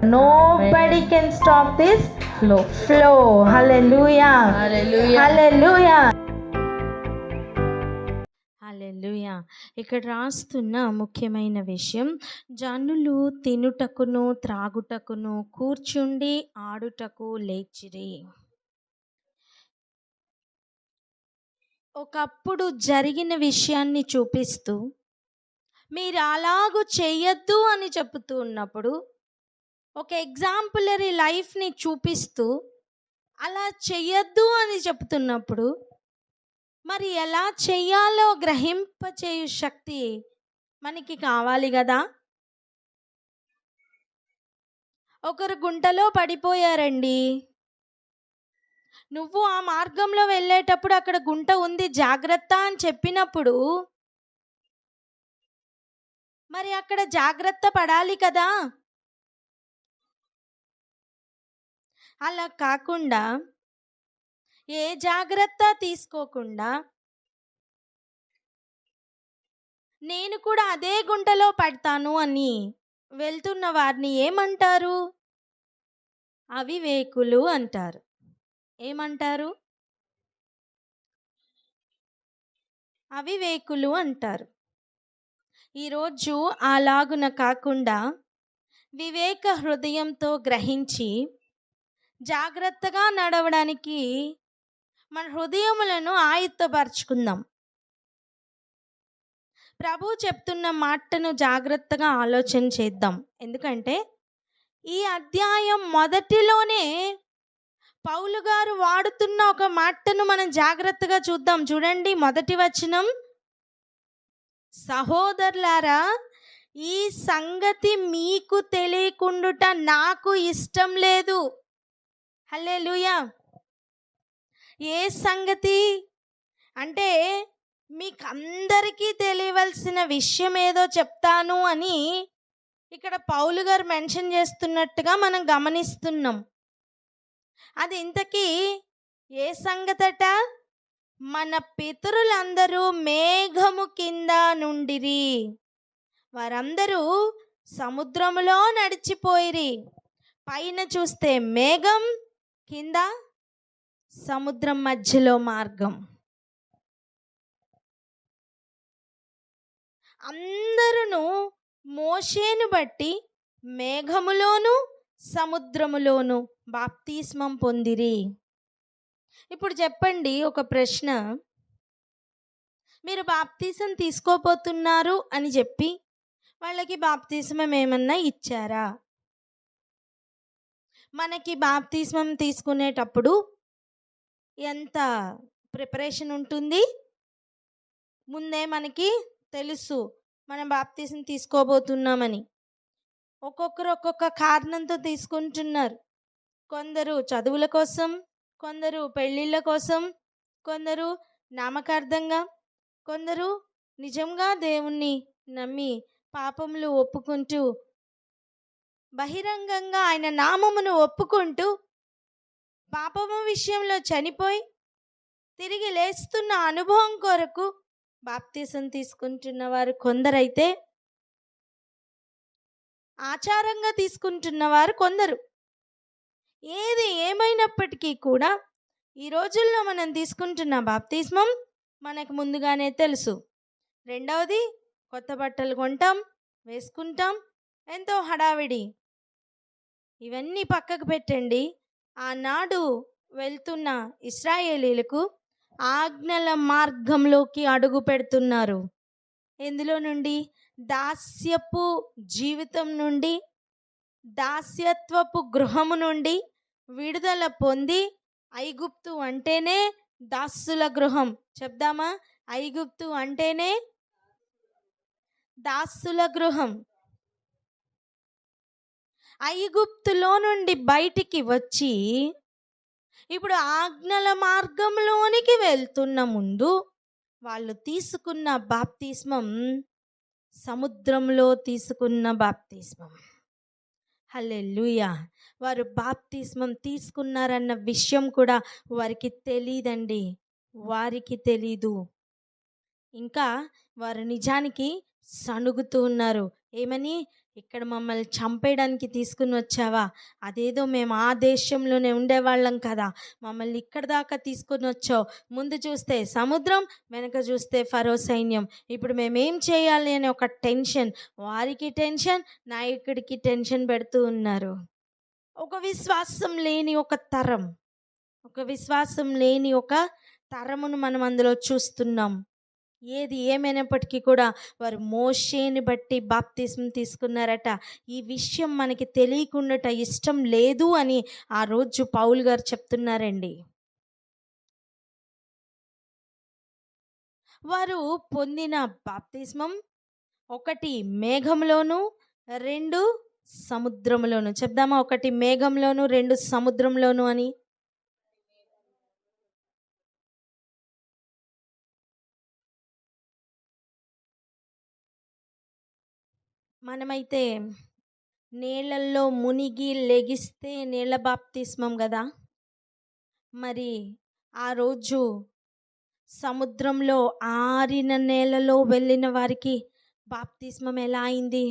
Nobody can stop this flow. Hallelujah. Hallelujah. హల్లెలూయా. ఇక్కడ రాస్తున్న ముఖ్యమైన విషయం, జనులు తినుటకును త్రాగుటకును కూర్చుండి ఆడుటకు లేచిరి. ఒకప్పుడు జరిగిన విషయాన్ని చూపిస్తూ మీరు అలాగూ చెయ్యొద్దు అని చెప్తూ ఉన్నప్పుడు, ఒక ఎగ్జాంపులరీ లైఫ్ని చూపిస్తూ అలా చెయ్యొద్దు అని చెప్తున్నప్పుడు, మరి ఎలా చెయ్యాలో గ్రహింపచేయు శక్తి మనకి కావాలి కదా. ఒకరు గుంటలో పడిపోయారండి. నువ్వు ఆ మార్గంలో వెళ్ళేటప్పుడు అక్కడ గుంట ఉంది జాగ్రత్త అని చెప్పినప్పుడు మరి అక్కడ జాగ్రత్త పడాలి కదా. అలా కాకుండా ఏ జాగ్రత్త తీసుకోకుండా నేను కూడా అదే గుంటలో పడతాను అని వెళ్తున్న వారిని ఏమంటారు? అవివేకులు అంటారు. ఏమంటారు? అవివేకులు అంటారు. ఈరోజు అలాగున కాకుండా వివేక హృదయంతో గ్రహించి జాగ్రత్తగా నడవడానికి మన హృదయములను ఆయుత్తపరచుకుందాం. ప్రభు చెప్తున్న మాటను జాగ్రత్తగా ఆలోచన చేద్దాం. ఎందుకంటే ఈ అధ్యాయం మొదటిలోనే పౌలు గారు వాడుతున్న ఒక మాటను మనం జాగ్రత్తగా చూద్దాం. చూడండి, మొదటి వచనం, సహోదరులారా ఈ సంగతి మీకు తెలియకుండుట నాకు ఇష్టం లేదు. హల్లెలూయా. ఏ సంగతి అంటే మీకు అందరికీ తెలియవలసిన విషయం ఏదో చెప్తాను అని ఇక్కడ పౌలు గారు మెన్షన్ చేస్తున్నట్టుగా మనం గమనిస్తున్నాం. అది ఇంతకీ ఏ సంగతట? మన పితరులందరూ మేఘము కింద నుండిరి, వారందరూ సముద్రములో నడిచిపోయిరి. పైన చూస్తే మేఘం, కింద సముద్రం మధ్యలో మార్గం. అందరూ మోషేను బట్టి మేఘములోను సముద్రములోను బాప్తిస్మం పొందిరి. ఇప్పుడు చెప్పండి, ఒక ప్రశ్న. మీరు బాప్తిసం తీసుకోపోతున్నారు అని చెప్పి వాళ్ళకి బాప్తిస్మం ఏమన్నా ఇచ్చారా? మనకి బాప్తిస్మం తీసుకునేటప్పుడు ఎంత ప్రిపరేషన్ ఉంటుంది? ముందే మనకి తెలుసు మనం బాప్తిసం తీసుకోబోతున్నామని. ఒక్కొక్కరు ఒక్కొక్క కారణంతో తీసుకుంటున్నారు. కొందరు చదువుల కోసం, కొందరు పెళ్ళిళ్ళ కోసం, కొందరు నామకార్థంగా, కొందరు నిజంగా దేవుణ్ణి నమ్మి పాపములు ఒప్పుకుంటూ బహిరంగంగా ఆయన నామమును ఒప్పుకుంటూ పాపము విషయంలో చనిపోయి తిరిగి లేస్తున్న అనుభవం కొరకు బాప్తిసం తీసుకుంటున్న వారు కొందరైతే, ఆచారంగా తీసుకుంటున్న వారు కొందరు. ఏది ఏమైనప్పటికీ కూడా ఈ రోజుల్లో మనం తీసుకుంటున్న బాప్తిస్మం మనకు ముందుగానే తెలుసు. రెండవది, కొత్త బట్టలు కొంటాం, వేసుకుంటాం, ఎంతో హడావిడి. ఇవన్నీ పక్కకు పెట్టండి. ఆనాడు వెళ్తున్న ఇశ్రాయేలీలకు ఆజ్ఞల మార్గంలోకి అడుగు పెడుతున్నారు. ఎందులో నుండి? దాస్యపు జీవితం నుండి, దాస్యత్వపు గృహము నుండి విడుదల పొంది, ఐగుప్తు అంటేనే దాసుల గృహం. చెప్దామా? ఐగుప్తు అంటేనే దాసుల గృహం. ఐగుప్తులో నుండి బయటికి వచ్చి ఇప్పుడు ఆజ్ఞల మార్గంలోనికి వెళ్తున్న ముందు వాళ్ళు తీసుకున్న బాప్తిస్మం సముద్రంలో తీసుకున్న బాప్తిస్మం. హల్లెలూయా. వారు బాప్తిస్మం తీసుకున్నారన్న విషయం కూడా వారికి తెలియదండి. వారికి తెలీదు. ఇంకా వారు నిజానికి సణుగుతూ ఉన్నారు. ఏమని? ఇక్కడ మమ్మల్ని చంపేయడానికి తీసుకుని వచ్చావా? అదేదో మేము ఆ దేశంలోనే ఉండేవాళ్ళం కదా, మమ్మల్ని ఇక్కడ దాకా తీసుకుని వచ్చావు. ముందు చూస్తే సముద్రం, వెనక చూస్తే ఫరో సైన్యం. ఇప్పుడు మేమేం చేయాలి అని ఒక టెన్షన్, వారికి టెన్షన్, నాయకుడికి టెన్షన్ పెడుతూ ఉన్నారు. ఒక విశ్వాసం లేని ఒక తరం, ఒక విశ్వాసం లేని ఒక తరమును మనం అందులో చూస్తున్నాం. ఏది ఏమైనప్పటికీ కూడా వారు మోషేని బట్టి బాప్తిస్మం తీసుకున్నారట. ఈ విషయం మనకి తెలియకుండా ఇష్టం లేదు అని ఆ రోజు పౌలు గారు చెప్తున్నారండి. వారు పొందిన బాప్తిస్మం ఒకటి మేఘంలోను, రెండు సముద్రంలోను. చెప్దామా? ఒకటి మేఘంలోను, రెండు సముద్రంలోను అని. మనమైతే నీళ్ళల్లో మునిగి లెగిస్తే నీళ్ళ బాప్తిస్మం కదా. మరి ఆ రోజు సముద్రంలో ఆరిన నేలలో వెళ్ళిన వారికి బాప్తిస్మం ఎలా అయింది?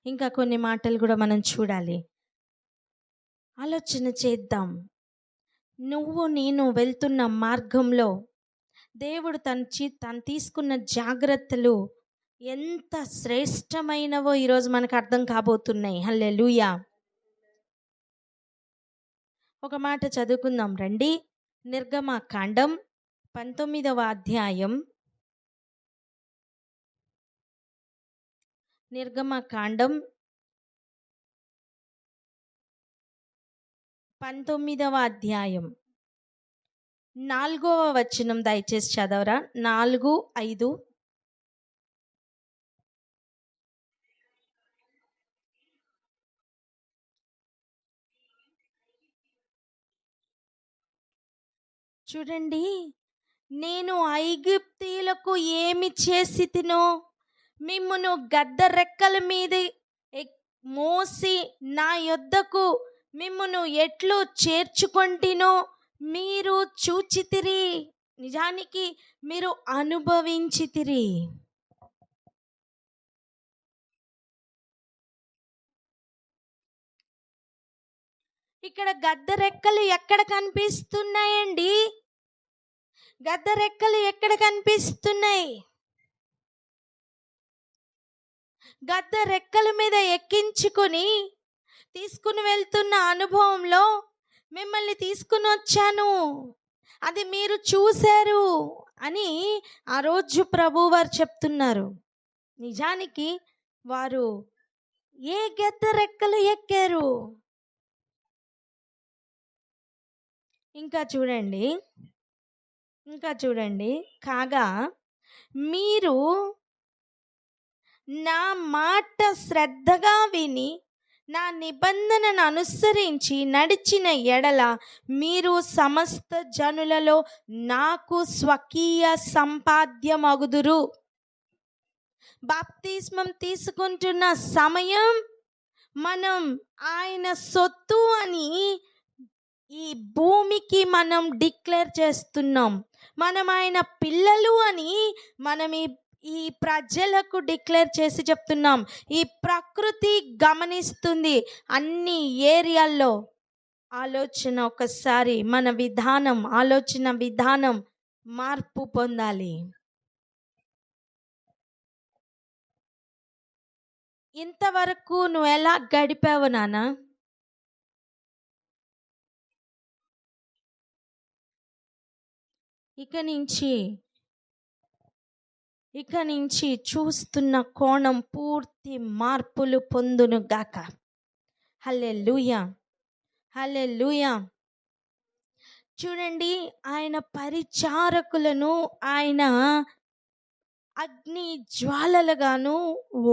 ఇంకా కొన్ని మాటలు కూడా మనం చూడాలి, ఆలోచన చేద్దాం. నువ్వు నేను వెళ్తున్న మార్గంలో దేవుడు తను తీసుకున్న జాగ్రత్తలు ఎంత శ్రేష్టమైనవో ఈరోజు మనకు అర్థం కాబోతున్నాయి. హల్లెలూయా. ఒక మాట చదువుకుందాం రండి. నిర్గమకాండం 19వ అధ్యాయం. నిర్గమకాండం 19వ అధ్యాయం 4వ వచనం దయచేసి చదవరా. 4:5. చూడండి, నేను ఐగుప్తీయులకు ఏమి చేసి తినో మిమ్మును గద్ద రెక్కల మీద మోసి నా యొద్దకు మిమ్మును ఎట్లు చేర్చుకొంటినో మీరు చూచితిరి, నిజానికి మీరు అనుభవించితిరి. ఇక్కడ గద్ద రెక్కలు ఎక్కడ కనిపిస్తున్నాయండి? గద్ద రెక్కలు ఎక్కడ కనిపిస్తున్నాయి? గద్ద రెక్కల మీద ఎక్కించుకొని తీసుకుని వెళ్తున్న అనుభవంలో మిమ్మల్ని తీసుకుని వచ్చాను, అది మీరు చూశారు అని ఆ రోజు ప్రభువారు చెప్తున్నారు. నిజానికి వారు ఏ గద్ద రెక్కలు ఎక్కారు? ఇంకా చూడండి, కాగా మీరు నా మాట శ్రద్ధగా విని నా నిబంధనను అనుసరించి నడిచిన ఎడల మీరు సమస్త జనులలో నాకు స్వకీయ సంపాద్యమగుదురు. బాప్తిస్మం తీసుకుంటున్న సమయం మనం ఆయన సొత్తు అని ఈ భూమికి మనం డిక్లేర్ చేస్తున్నాం. మనం ఆయన పిల్లలు అని మనం ఈ ప్రజలకు డిక్లేర్ చేసి చెప్తున్నాం. ఈ ప్రకృతి గమనిస్తుంది అన్ని ఏరియాల్లో. ఒకసారి మన ఆలోచన విధానం మార్పు పొందాలి. ఇంతవరకు నువ్వు ఎలా గడిపావు నాన్న? ఇక నుంచి చూస్తున్న కోణం పూర్తి మార్పులు పొందును గాక. హల్లెలూయా, హల్లెలూయా. చూడండి, ఆయన పరిచారకులను ఆయన అగ్ని జ్వాలలుగాను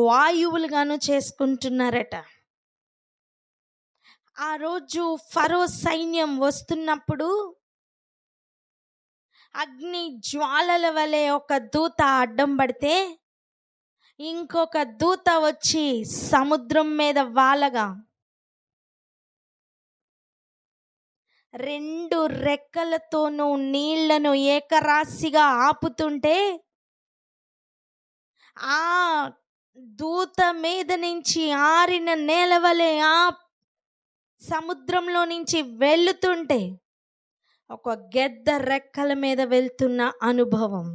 వాయువులుగాను చేసుకుంటున్నారట. ఆ రోజు ఫరో సైన్యం వస్తున్నప్పుడు అగ్ని జ్వాలల వలె ఒక దూత అడ్డం పడితే ఇంకొక దూత వచ్చి సముద్రం మీద వాలగా 2 రెక్కలతోనూ నీళ్లను ఏకరాశిగా ఆపుతుంటే ఆ దూత మీద నుంచి ఆరిన నేల వలె ఆ సముద్రంలో నుంచి వెళ్తుంటే ఒక గెద్ద రెక్కల మీద వెళ్తున్న అనుభవం.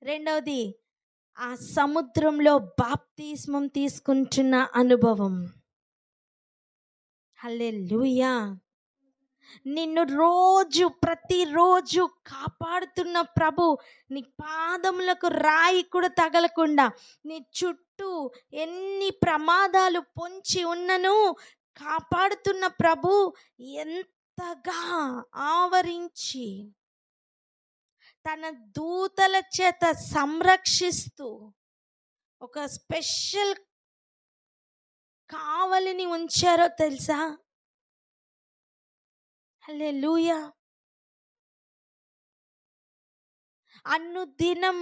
రెండవది, ఆ సముద్రంలో బాప్తిస్మం తీసుకుంటున్న అనుభవం. హల్లెలూయా. నిన్ను ప్రతిరోజు కాపాడుతున్న ప్రభు, నీ పాదములకు రాయి కూడా తగలకుండా, నీ చుట్టూ ఎన్ని ప్రమాదాలు పొంచి ఉన్నను కాపాడుతున్న ప్రభు ఎంతగా ఆవరించి తన దూతల చేత సంరక్షిస్తూ ఒక స్పెషల్ కావలిని ఉంచారో తెలుసా? హల్లెలూయా. అనుదినం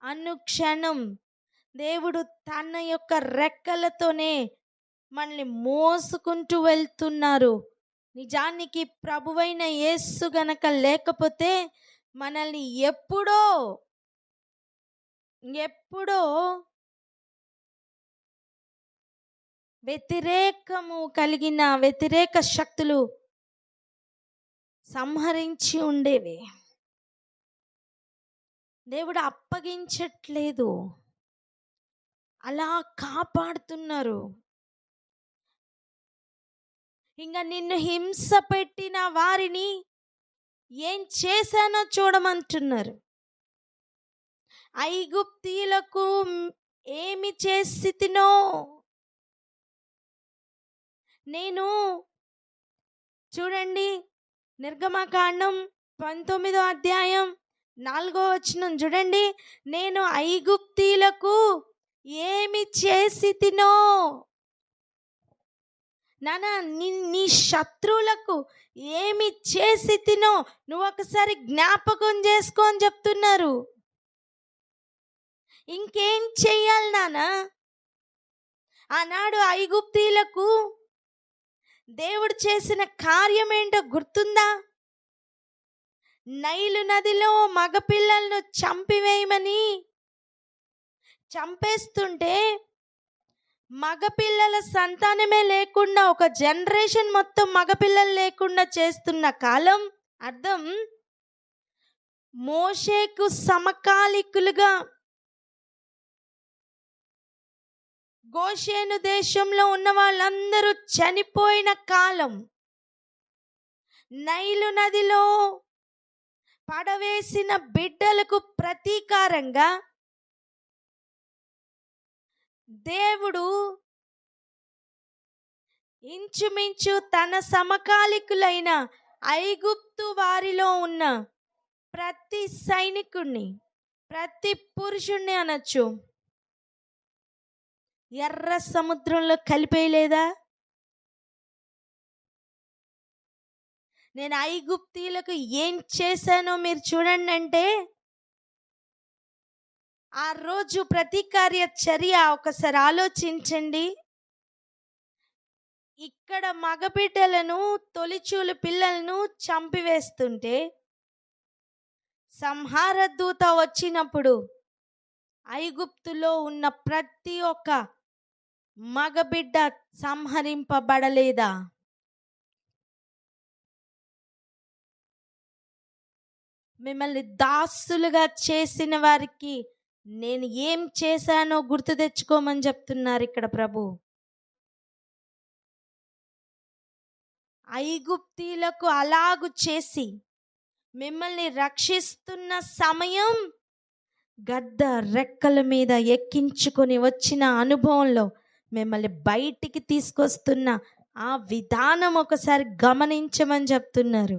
అనుక్షణం దేవుడు తన యొక్క రెక్కలతోనే మనల్ని మోసుకుంటూ వెళ్తున్నారు. నిజానికి ప్రభువైన యేసు గనక లేకపోతే మనల్ని ఎప్పుడో వ్యతిరేక శక్తులు సంహరించి ఉండేవి. దేవుడు అప్పగించట్లేదు, అలా కాపాడుతున్నారు. ఇంకా నిన్ను హింస పెట్టిన వారిని ఏం చేశానో చూడమంటున్నారు. ఐగుప్తీయులకు ఏమి చేసితినో నేను, చూడండి నిర్గమకాండం 19వ అధ్యాయం 4వ వచనం చూడండి. నేను ఐగుప్తీయులకు ఏమి చేసితినో, నాన్న నీ శత్రువులకు ఏమి చేసితినో నువ్వు ఒకసారి జ్ఞాపకం చేసుకో అని చెప్తున్నారు. ఇంకేం చెయ్యాలి నాన్న? ఆనాడు ఐగుప్తీయులకు దేవుడు చేసిన కార్యం ఏంటో గుర్తుందా? నైలు నదిలో మగపిల్లలను చంపేస్తుంటే మగపిల్లల సంతానమే లేకుండా, ఒక జనరేషన్ మొత్తం మగపిల్లలు లేకుండా చేస్తున్న కాలం. అర్థం, మోషేకు సమకాలికులుగా గోషేను దేశంలో ఉన్న వాళ్ళందరూ చనిపోయిన కాలం. నైలు నదిలో పడవేసిన బిడ్డలకు ప్రతీకారంగా దేవుడు ఇంచుమించు తన సమకాలికులైన ఐగుప్తు వారిలో ఉన్న ప్రతి సైనికుణ్ణి, ప్రతి పురుషుణ్ణి అనొచ్చు, ఎర్ర సముద్రంలో కలిపేయలేదా? నేను ఐగుప్తీయులకు ఏం చేశానో మీరు చూడండి అంటే, ఆ రోజు ప్రతీకార్య చర్య ఒకసారి ఆలోచించండి. ఇక్కడ మగబిడ్డలను, తొలిచూలు పిల్లలను చంపివేస్తుంటే సంహార దూత వచ్చినప్పుడు ఐగుప్తులో ఉన్న ప్రతి ఒక్క మగబిడ్డ సంహరింపబడలేదా? మిమ్మల్ని దాసులుగా చేసిన వారికి నేను ఏం చేశానో గుర్తు తెచ్చుకోమని చెప్తున్నారు ఇక్కడ ప్రభు. ఐగుప్తీయులకు అలాగు చేసి మిమ్మల్ని రక్షిస్తున్న సమయం, గద్ద రెక్కల మీద ఎక్కించుకొని వచ్చిన అనుభవంలో మిమ్మల్ని బయటికి తీసుకొస్తున్న ఆ విధానం ఒకసారి గమనించమని చెప్తున్నారు.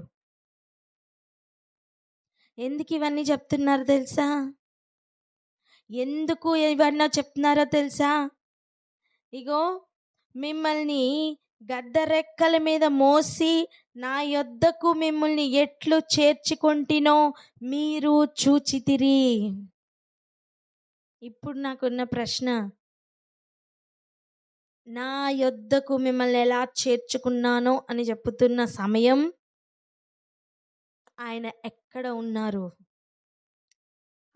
ఎందుకు ఇవన్నీ చెప్తున్నారో తెలుసా? ఎందుకు ఇవన్నీ చెప్తున్నారో తెలుసా? ఇగో, మిమ్మల్ని గద్ద రెక్కల మీద మోసి నా యొద్దకు మిమ్మల్ని ఎట్లు చేర్చుకొంటినో మీరు చూచితిరి. ఇప్పుడు నాకున్న ప్రశ్న, నా యొద్దకు మిమ్మల్ని ఎలా చేర్చుకున్నానో అని చెప్పుతున్న సమయం ఆయన ఎక్కడ ఉన్నారు?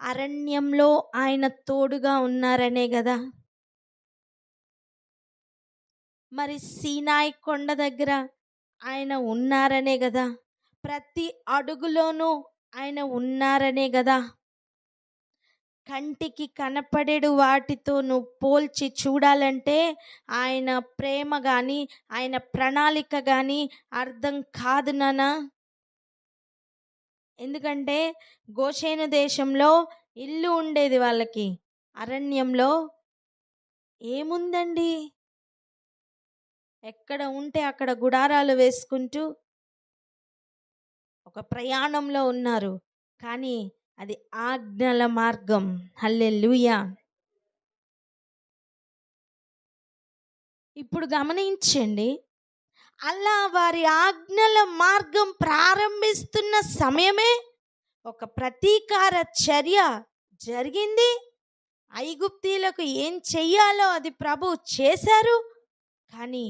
అరణ్యంలో ఆయన తోడుగా ఉన్నారనే కదా. మరి సీనాయి కొండ దగ్గర ఆయన ఉన్నారనే కదా. ప్రతి అడుగులోనూ ఆయన ఉన్నారనే కదా. కంటికి కనపడేడు వాటితో నువ్వు పోల్చి చూడాలంటే ఆయన ప్రేమ కానీ ఆయన ప్రణాళిక కానీ అర్థం కాదు నానా. ఎందుకంటే గోషేను దేశంలో ఇల్లు ఉండేది వాళ్ళకి, అరణ్యంలో ఏముందండి? ఎక్కడ ఉంటే అక్కడ గుడారాలు వేసుకుంటూ ఒక ప్రయాణంలో ఉన్నారు. కానీ అది ఆజ్ఞల మార్గం. హల్లెలూయా. ఇప్పుడు గమనించండి, అలా వారి ఆజ్ఞల మార్గం ప్రారంభిస్తున్న సమయమే ఒక ప్రతీకార చర్య జరిగింది. ఐగుప్తీయులకు ఏం చెయ్యాలో అది ప్రభు చేశారు. కానీ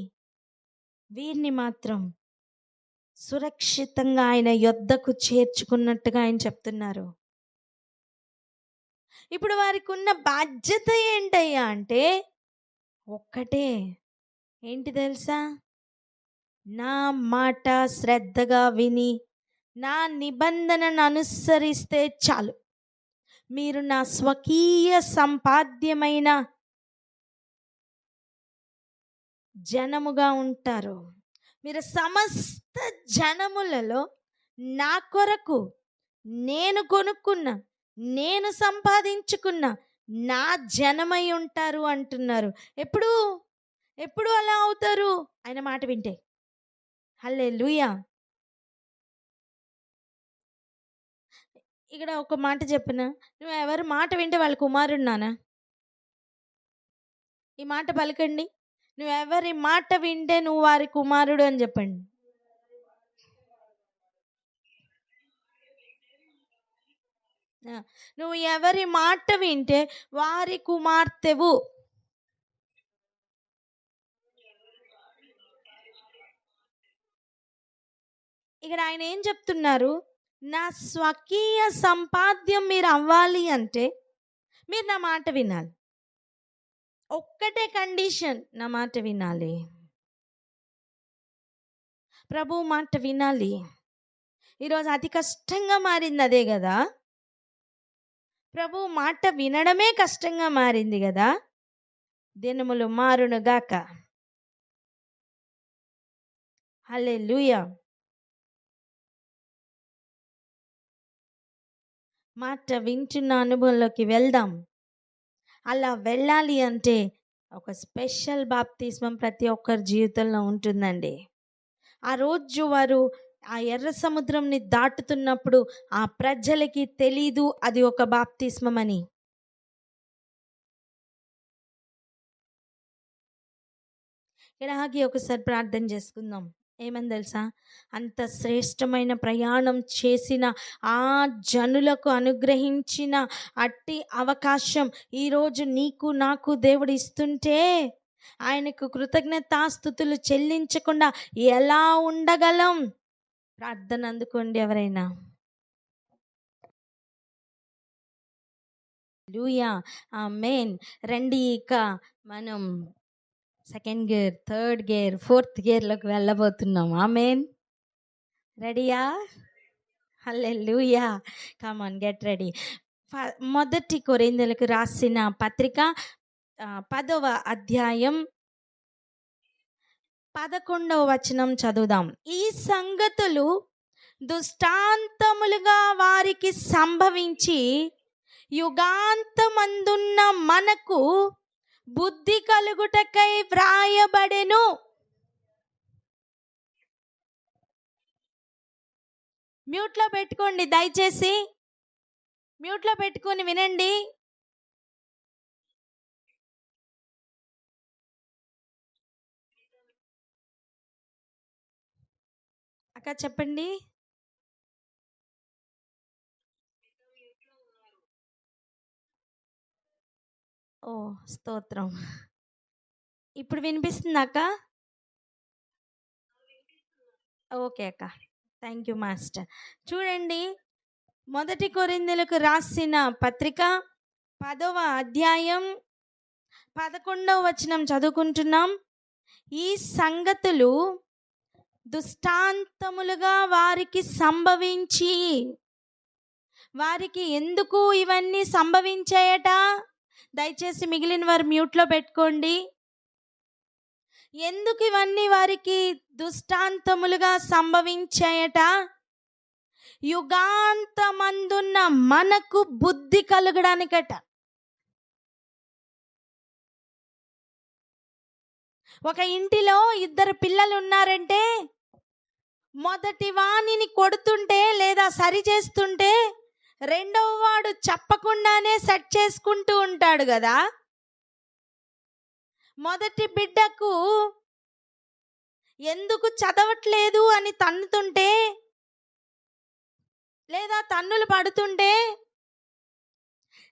వీరిని మాత్రం సురక్షితంగా ఆయన యొద్దకు చేర్చుకున్నట్టుగా ఆయన చెప్తున్నారు. ఇప్పుడు వారికి ఉన్న బాధ్యత ఏంటయ్యా అంటే ఒక్కటే, ఏంటి తెలుసా? నా మాట శ్రద్ధగా విని నా నిబంధనను అనుసరిస్తే చాలు. మీరు నా స్వకీయ సంపాద్యమైన జనముగా ఉంటారు. మీరు సమస్త జనములలో నా కొరకు నేను కొనుక్కున్న, నేను సంపాదించుకున్న నా జనమై ఉంటారు అంటున్నారు. ఎప్పుడు ఎప్పుడు అలా అవుతారు? ఆయన మాట వింటే. హల్లెలూయా. ఇక్కడ ఒక మాట చెప్పిన, నువ్వు ఎవరి మాట వింటే వాళ్ళ కుమారున్నానా? ఈ మాట పలకండి. నువ్వు ఎవరి మాట వింటే నువ్వు వారి కుమారుడు అని చెప్పండి. నువ్వు ఎవరి మాట వింటే వారి కుమార్తెవు. ఇక్కడ ఆయన ఏం చెప్తున్నారు? నా స్వకీయ సంపాద్యం మీరు అవ్వాలి అంటే మీరు నా మాట వినాలి. ఒక్కటే కండిషన్, నా మాట వినాలి. ప్రభు మాట వినాలి. ఈరోజు అతి కష్టంగా మారింది అదే కదా. ప్రభు మాట వినడమే కష్టంగా మారింది కదా. దినములు మారును గాక. హల్లెలూయా. మాట వింటున్న అనుభవంలోకి వెళ్దాం. అలా వెళ్ళాలి అంటే ఒక స్పెషల్ బాప్తిస్మం ప్రతి ఒక్కరి జీవితంలో ఉంటుందండి. ఆ రోజు వారు ఆ ఎర్ర సముద్రంని దాటుతున్నప్పుడు ఆ ప్రజలకి తెలీదు అది ఒక బాప్తిస్మం అని. ఇలాగే ఒకసారి ప్రార్థన చేసుకుందాం. ఏమని తెలుసా? అంత శ్రేష్టమైన ప్రయాణం చేసిన ఆ జనులకు అనుగ్రహించిన అట్టి అవకాశం ఈరోజు నీకు నాకు దేవుడు ఇస్తుంటే ఆయనకు కృతజ్ఞతాస్తుతులు చెల్లించకుండా ఎలా ఉండగలం? ప్రార్థన అందుకోండి ఎవరైనా. హల్లెలూయా. ఆమేన్. రండి, ఇక మనం second gear, third gear, fourth గేర్లోకి వెళ్ళబోతున్నాం. ఆమేన్. రెడీయా? Hallelujah. Come on, get ready. మొదటి కొరింథీయులకు రాసిన పత్రిక 10వ అధ్యాయం 11వ వచనం చదువుదాం. ఈ సంగతులు దృష్టాంతములుగా వారికి సంభవించి యుగాంతమందున్న మనకు బుద్ధి కలుగుటకై వ్రాయబడెను. మ్యూట్లో పెట్టుకోండి దయచేసి. మ్యూట్లో పెట్టుకొని వినండి. అక్క చెప్పండి. ఓ స్తోత్రం. ఇప్పుడు వినిపిస్తుందా అక్క? ఓకే అక్క. Thank you master. చూడండి, 1 కొరింథీయులకు రాసిన పత్రిక 10వ అధ్యాయం 11వ వచనం చదువుకుంటున్నాం. ఈ సంగతులు దుష్టాంతములుగా వారికి సంభవించి, వారికి ఎందుకు ఇవన్నీ సంభవించాయట? దయచేసి మిగిలిన వారు మ్యూట్లో పెట్టుకోండి. ఎందుకు ఇవన్నీ వారికి దుష్టాంతములుగా సంభవించాయట? యుగాంతమందున్న మనకు బుద్ధి కలగడానికట. ఒక ఇంటిలో 2 పిల్లలు ఉన్నారంటే, మొదటి వాణిని కొడుతుంటే లేదా సరి చేస్తుంటే రెండవ వాడు చెప్పకుండానే సెట్ చేసుకుంటూ ఉంటాడు కదా. మొదటి బిడ్డకు ఎందుకు చదవట్లేదు అని తన్నుతుంటే లేదా తన్నులు పడుతుంటే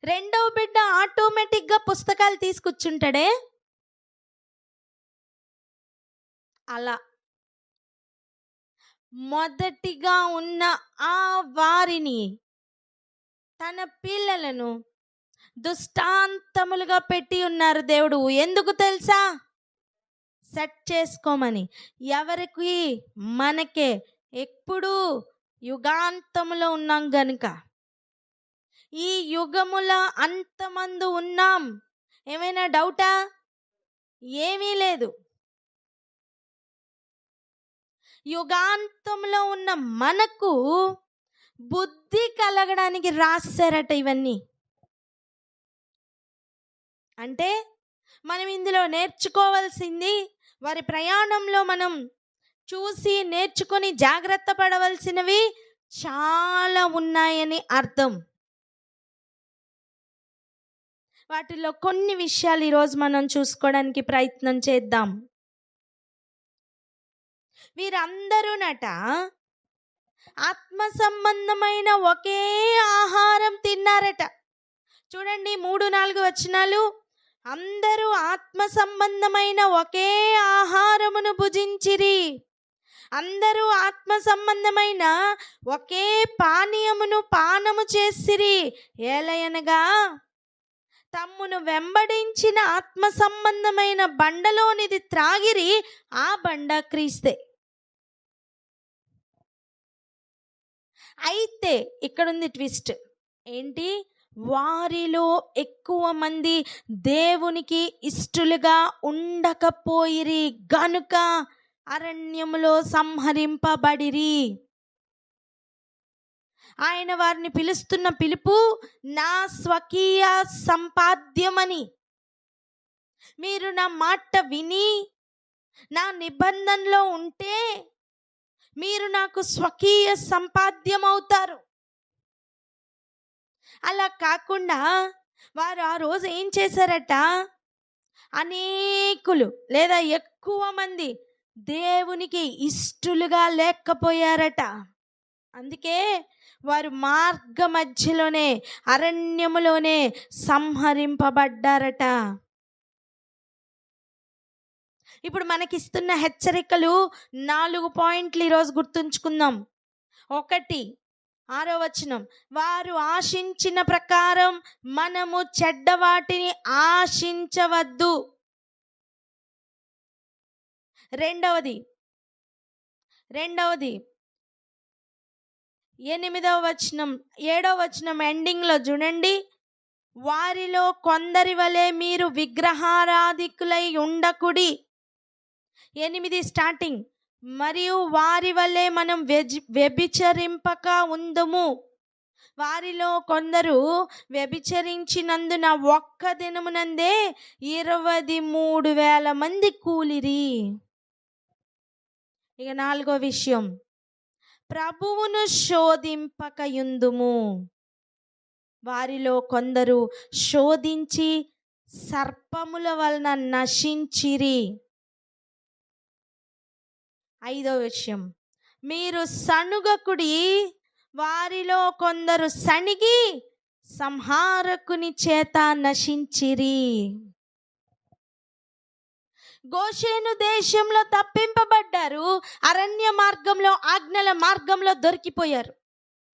రెండవ బిడ్డ ఆటోమేటిక్గా పుస్తకాలు తీసుకొచ్చుంటాడే. అలా మొదటిగా ఉన్న ఆ వారిని, తన పిల్లలను దుష్టాంతములుగా పెట్టి ఉన్నారు దేవుడు. ఎందుకు తెలుసా? సెట్ చేసుకోమని. ఎవరికి? మనకే. ఎప్పుడు? యుగాంతములో ఉన్నాం గనుక. ఈ యుగముల అంతమందు ఉన్నాం. ఏమైనా డౌటా? ఏమీ లేదు. యుగాంతంలో ఉన్న మనకు బుద్ధి కలగడానికి రాశారట ఇవన్నీ. అంటే మనం ఇందులో నేర్చుకోవాల్సింది, వారి ప్రయాణంలో మనం చూసి నేర్చుకొని జాగ్రత్త పడవలసినవి చాలా ఉన్నాయని అర్థం. వాటిలో కొన్ని విషయాలు ఈరోజు మనం చూసుకోవడానికి ప్రయత్నం చేద్దాం. వీరందరూనట ఆత్మ సంబంధమైన ఒకే ఆహారం తిన్నారట. చూడండి 3-4 వచనాలు. అందరూ ఆత్మ సంబంధమైన ఒకే ఆహారమును భుజించిరి. అందరూ ఆత్మ సంబంధమైన ఒకే పానీయమును పానము చేసిరి. ఏలయనగా తమ్మును వెంబడించిన ఆత్మ సంబంధమైన బండలోనిది త్రాగిరి. ఆ బండ క్రీస్తే. అయితే ఇక్కడుంది ట్విస్ట్. ఏంటి? వారిలో ఎక్కువ మంది దేవునికి ఇష్టలుగా ఉండకపోయిరి గనుక అరణ్యములో సంహరింపబడిరి. ఆయన వారిని పిలుస్తున్న పిలుపు నా స్వకీయ సంపాద్యమని. మీరు నా మాట విని నా నిబంధనలో ఉంటే మీరు నాకు స్వకీయ సంపాద్యం అవుతారు. అలా కాకుండా వారు ఆ రోజు ఏం చేశారట? అనేకులు లేదా ఎక్కువ మంది దేవునికి ఇష్టలుగా లేకపోయారట. అందుకే వారు మార్గ మధ్యలోనే, అరణ్యములోనే సంహరింపబడ్డారట. ఇప్పుడు మనకిస్తున్న హెచ్చరికలు 4 పాయింట్లు ఈరోజు గుర్తుంచుకుందాం. 1, 6వ వచనం, వారు ఆశించిన ప్రకారం మనము చెడ్డవాటిని ఆశించవద్దు. రెండవది 8వ వచనం 7వ వచనం ఎండింగ్లో చూడండి. వారిలో కొందరి వలె మీరు విగ్రహారాధికులై ఉండకుడి. 8 స్టార్టింగ్. మరియు వారి వలె మనం వ్యభిచరింపక ఉందుము. వారిలో కొందరు వ్యభిచరించినందున ఒక్క దినమునందే 23,000 మంది కూలిరి. ఇక 4వ విషయం, ప్రభువును శోధింపకయుందుము. వారిలో కొందరు శోధించి సర్పముల వలన నశించిరి. 5వ విషయం, మీరు సణుగకుడి. వారిలో కొందరు సణిగి సంహారకుని చేత నశించిరి. గోషేను దేశంలో తప్పింపబడ్డారు, అరణ్య మార్గంలో ఆజ్ఞల మార్గంలో దొరికిపోయారు.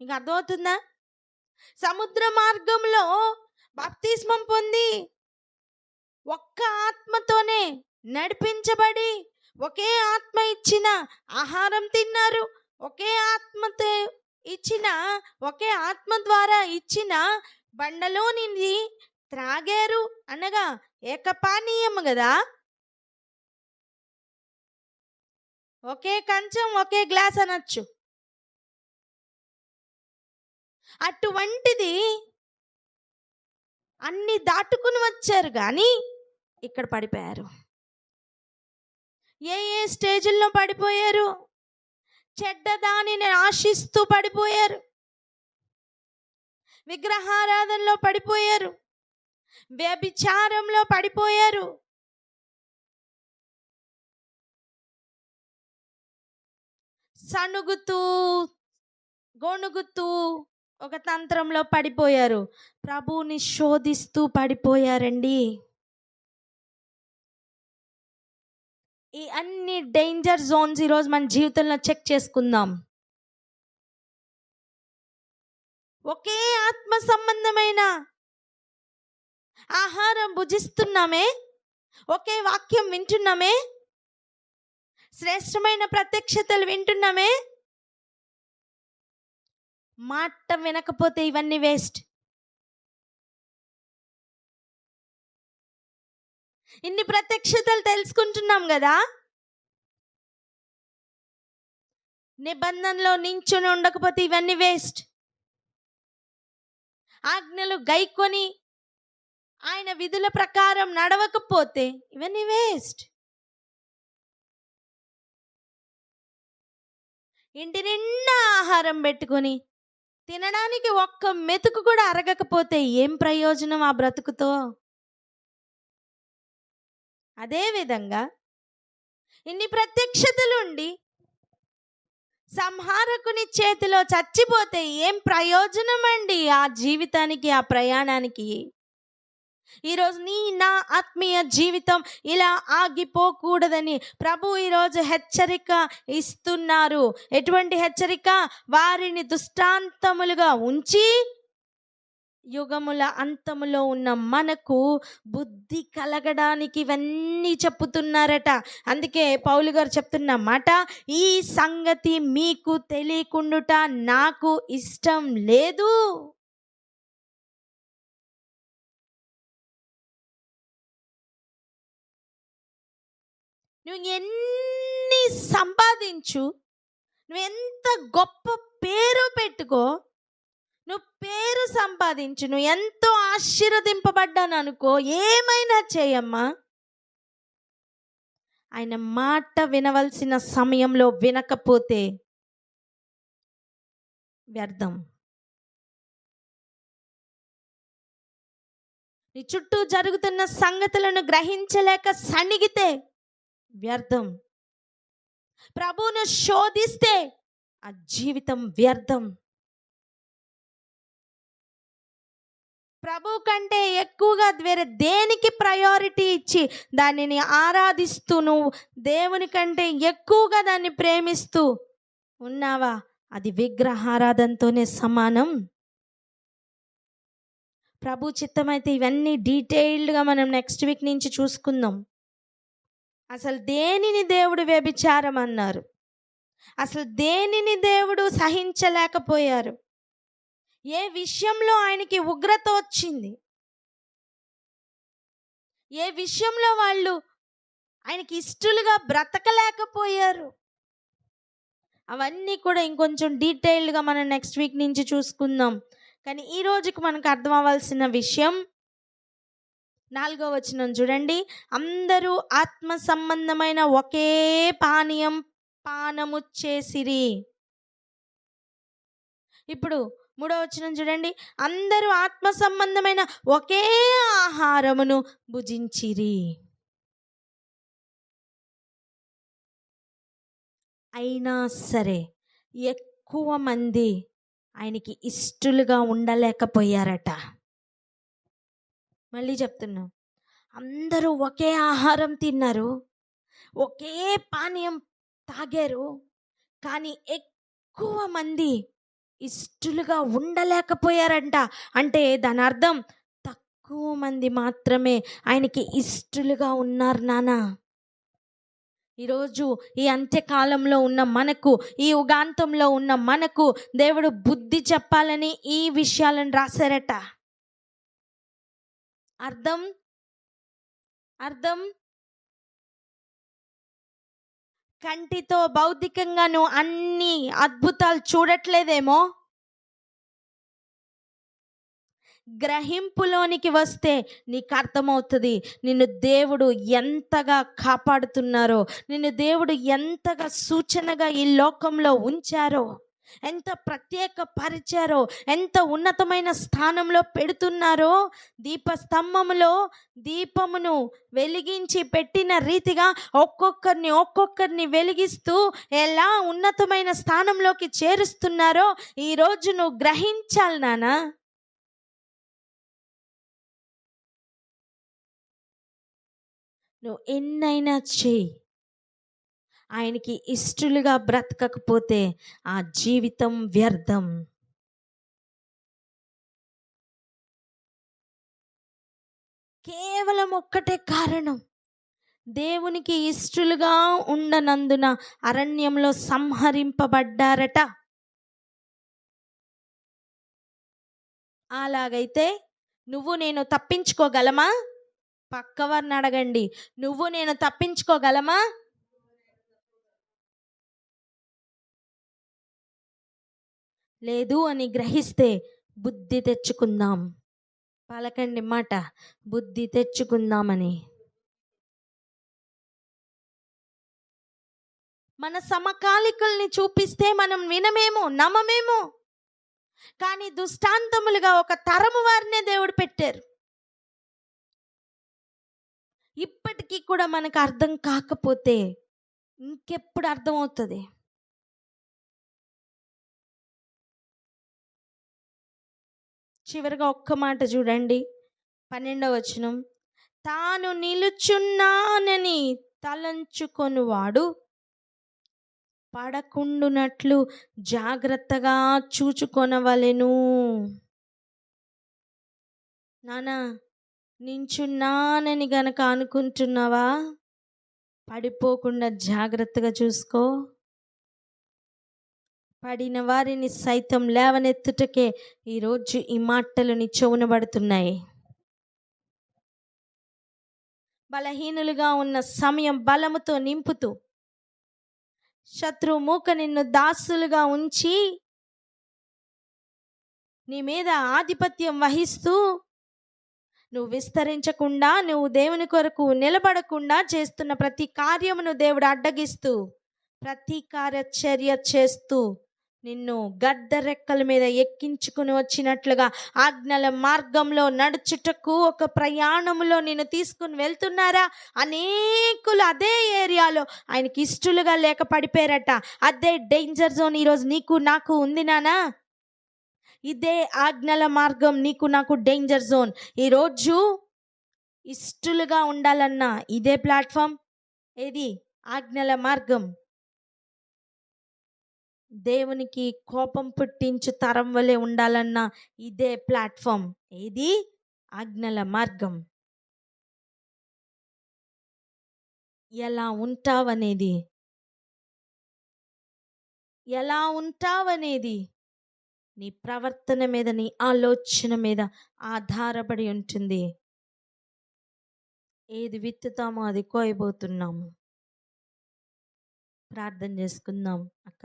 మీకు అర్థమవుతుందా? సముద్ర మార్గంలో బాప్తిస్మం పొంది ఒక్క ఆత్మతోనే నడిపించబడి ఒకే ఆత్మ ఇచ్చిన ఆహారం తిన్నారు, ఒకే ఆత్మతో ఇచ్చిన ఒకే ఆత్మ ద్వారా ఇచ్చిన బండలోనిది త్రాగారు అనగా ఏకపానీయం కదా. ఒకే కంచం ఒకే గ్లాస్ అనొచ్చు. అటువంటిది అన్ని దాటుకుని వచ్చారు కానీ ఇక్కడ పడిపోయారు. ఏ ఏ స్టేజ్ల్లో పడిపోయారు? చెడ్డదానిని ఆశిస్తూ పడిపోయారు, విగ్రహారాధనలో పడిపోయారు, వ్యభిచారంలో పడిపోయారు, సణుగుతూ గొణుగుతూ ఒక తంత్రంలో పడిపోయారు, ప్రభువుని శోధిస్తూ పడిపోయారండి. ఈ అన్ని డేంజర్ జోన్స్ ఈరోజు మన జీవితంలో చెక్ చేసుకుందాం. ఒకే ఆత్మ సంబంధమైన ఆహారం భుజిస్తున్నామే, ఒకే వాక్యం వింటున్నామే, శ్రేష్టమైన ప్రత్యక్షతలు వింటున్నామే. మాట వినకపోతే ఇవన్నీ వేస్ట్. ఇన్ని ప్రత్యక్షతలు తెలుసుకుంటున్నాం కదా, నిబంధనలో నించుని ఉండకపోతే ఇవన్నీ వేస్ట్. ఆజ్ఞలు గైకొని ఆయన విధుల ప్రకారం నడవకపోతే ఇవన్నీ వేస్ట్. ఇంటి నిండా ఆహారం పెట్టుకొని తినడానికి ఒక్క మెతుకు కూడా అరగకపోతే ఏం ప్రయోజనం ఆ బ్రతుకుతో? అదేవిధంగా ఇన్ని ప్రత్యక్షతలుండి సంహారకుని చేతిలో చచ్చిపోతే ఏం ప్రయోజనం అండి ఆ జీవితానికి, ఆ ప్రయాణానికి? ఈరోజు నా ఆత్మీయ జీవితం ఇలా ఆగిపోకూడదని ప్రభు ఈరోజు హెచ్చరిక ఇస్తున్నారు. ఎటువంటి హెచ్చరిక? వారిని దృష్టాంతములుగా ఉంచి యుగముల అంతములో ఉన్న మనకు బుద్ధి కలగడానికి ఇవన్నీ చెప్పుతున్నారట. అందుకే పౌలు గారు చెప్తున్న మాట, ఈ సంగతి మీకు తెలియకుండుట నాకు ఇష్టం లేదు. నువ్వు ఎన్ని సంపాదించు, నువ్వు ఎంత గొప్ప పేరు పెట్టుకో, నువ్వు పేరు సంపాదించు, నువ్వు ఎంతో ఆశీర్వదింపబడ్డాను అనుకో, ఏమైనా చేయమ్మా, ఆయన మాట వినవలసిన సమయంలో వినకపోతే వ్యర్థం. నీ చుట్టూ జరుగుతున్న సంగతులను గ్రహించలేక సణిగితే వ్యర్థం. ప్రభువును శోధిస్తే ఆ జీవితం వ్యర్థం. ప్రభు కంటే ఎక్కువగా వేరే దేనికి ప్రయారిటీ ఇచ్చి దానిని ఆరాధిస్తూ నువ్వు దేవుని కంటే ఎక్కువగా దాన్ని ప్రేమిస్తూ ఉన్నావా, అది విగ్రహారాధనతోనే సమానం. ప్రభు చిత్తమైతే ఇవన్నీ డీటెయిల్డ్గా మనం నెక్స్ట్ వీక్ నుంచి చూసుకుందాం. అసలు దేనిని దేవుడు వ్యభిచారం అన్నారు, అసలు దేనిని దేవుడు సహించలేకపోయారు, ఏ విషయంలో ఆయనకి ఉగ్రత వచ్చింది, ఏ విషయంలో వాళ్ళు ఆయనకి ఇష్టలుగా బ్రతకలేకపోయారు, అవన్నీ కూడా ఇంకొంచెం డీటెయిల్డ్గా మనం నెక్స్ట్ వీక్ నుంచి చూసుకుందాం. కానీ ఈ రోజుకి మనకు అర్థం అవ్వాల్సిన విషయం 4వ వచనం చూడండి. అందరూ ఆత్మ సంబంధమైన ఒకే పానము చేసిరి. ఇప్పుడు 3వ వచనం చూడండి. అందరూ ఆత్మ సంబంధమైన ఒకే ఆహారమును భుజించిరి. అయినా సరే ఎక్కువ మంది ఆయనకి ఇష్టలుగా ఉండలేకపోయారట. మళ్ళీ చెప్తున్నా, అందరూ ఒకే ఆహారం తిన్నారు, ఒకే పానీయం తాగారు, కానీ ఎక్కువ మంది ఇష్టలుగా ఉండలేకపోయారంట. అంటే దాని అర్థం తక్కువ మంది మాత్రమే ఆయనకి ఇష్టలుగా ఉన్నారు నాన్న. ఈరోజు ఈ అంత్యకాలంలో ఉన్న మనకు, ఈ యుగాంతంలో ఉన్న మనకు దేవుడు బుద్ధి చెప్పాలని ఈ విషయాలను రాశారట. అర్థం అర్థం కంటితో భౌతికంగా నువ్వు అన్ని అద్భుతాలు చూడట్లేదేమో, గ్రహింపులోనికి వస్తే నీకు అర్థమవుతుంది నిన్ను దేవుడు ఎంతగా కాపాడుతున్నారో, నిన్ను దేవుడు ఎంతగా సూచనగా ఈ లోకంలో ఉంచారో, ఎంత ప్రత్యేక పరిచారో, ఎంత ఉన్నతమైన స్థానంలో పెడుతున్నారో. దీపస్తంభములో దీపమును వెలిగించి పెట్టిన రీతిగా ఒక్కొక్కరిని వెలిగిస్తూ ఎలా ఉన్నతమైన స్థానంలోకి చేరుస్తున్నారో ఈరోజు నువ్వు గ్రహించాలి నాన్న. నువ్వు ఎన్నైనా చేయి, ఆయనకి ఇష్టలుగా బ్రతకకపోతే ఆ జీవితం వ్యర్థం. కేవలం ఒక్కటే కారణం, దేవునికి ఇష్టలుగా ఉండనందున అరణ్యంలో సంహరింపబడ్డారట. అలాగైతే నువ్వు నేను తప్పించుకోగలమా? పక్కవారిని అడగండి, నువ్వు నేను తప్పించుకోగలమా? లేదు అని గ్రహిస్తే బుద్ధి తెచ్చుకుందాం. పలకండి మాట, బుద్ధి తెచ్చుకుందామని. మన సమకాలికుల్ని చూపిస్తే మనం వినమేమో, నమ్మమేమో, కానీ దుష్టాంతములుగా ఒక తరము వారినే దేవుడు పెట్టారు. ఇప్పటికీ కూడా మనకు అర్థం కాకపోతే ఇంకెప్పుడు అర్థమవుతుంది? చివరిగా ఒక్క మాట చూడండి, 12వ వచనం. తాను నిలుచున్నానని తలంచుకొనువాడు పడకుండునట్లు జాగ్రత్తగా చూచుకొనవలెను. నానా, నించున్నానని గనక అనుకుంటున్నావా? పడిపోకుండా జాగ్రత్తగా చూసుకో. పడిన వారిని సైతం లేవనెత్తుటకే ఈరోజు ఈ మాటలు నీ చెవున పడుతున్నాయి. బలహీనులుగా ఉన్న సమయం బలముతో నింపుతూ, శత్రు మూక నిన్ను దాసులుగా ఉంచి నీ మీద ఆధిపత్యం వహిస్తూ నువ్వు విస్తరించకుండా, నువ్వు దేవుని కొరకు నిలబడకుండా చేస్తున్న ప్రతి కార్యమును దేవుడు అడ్డగిస్తూ, ప్రతీకార చర్య చేస్తూ నిన్ను గద్ద రెక్కల మీద ఎక్కించుకుని వచ్చినట్లుగా ఆజ్ఞల మార్గంలో నడుచుటకు ఒక ప్రయాణములో నిన్ను తీసుకుని వెళ్తున్నారా? అనేకులు అదే ఏరియాలో ఆయనకి ఇష్టలుగా లేక పడిపోయారట. అదే డేంజర్ జోన్ ఈరోజు నీకు నాకు ఉంది నానా. ఇదే ఆజ్ఞల మార్గం నీకు నాకు డేంజర్ జోన్. ఈరోజు ఇష్టలుగా ఉండాలన్నా ఇదే ప్లాట్ఫామ్. ఏది? ఆజ్ఞల మార్గం. దేవునికి కోపం పుట్టించు తరం వలె ఉండాలన్నా ఇదే ప్లాట్ఫామ్. ఏది? ఆజ్ఞల మార్గం. ఎలా ఉంటావనేది నీ ప్రవర్తన మీద, నీ ఆలోచన మీద ఆధారపడి ఉంటుంది. ఏది విత్తుతామో అది కోయబోతున్నాము. ప్రార్థన చేసుకుందాం అక్క.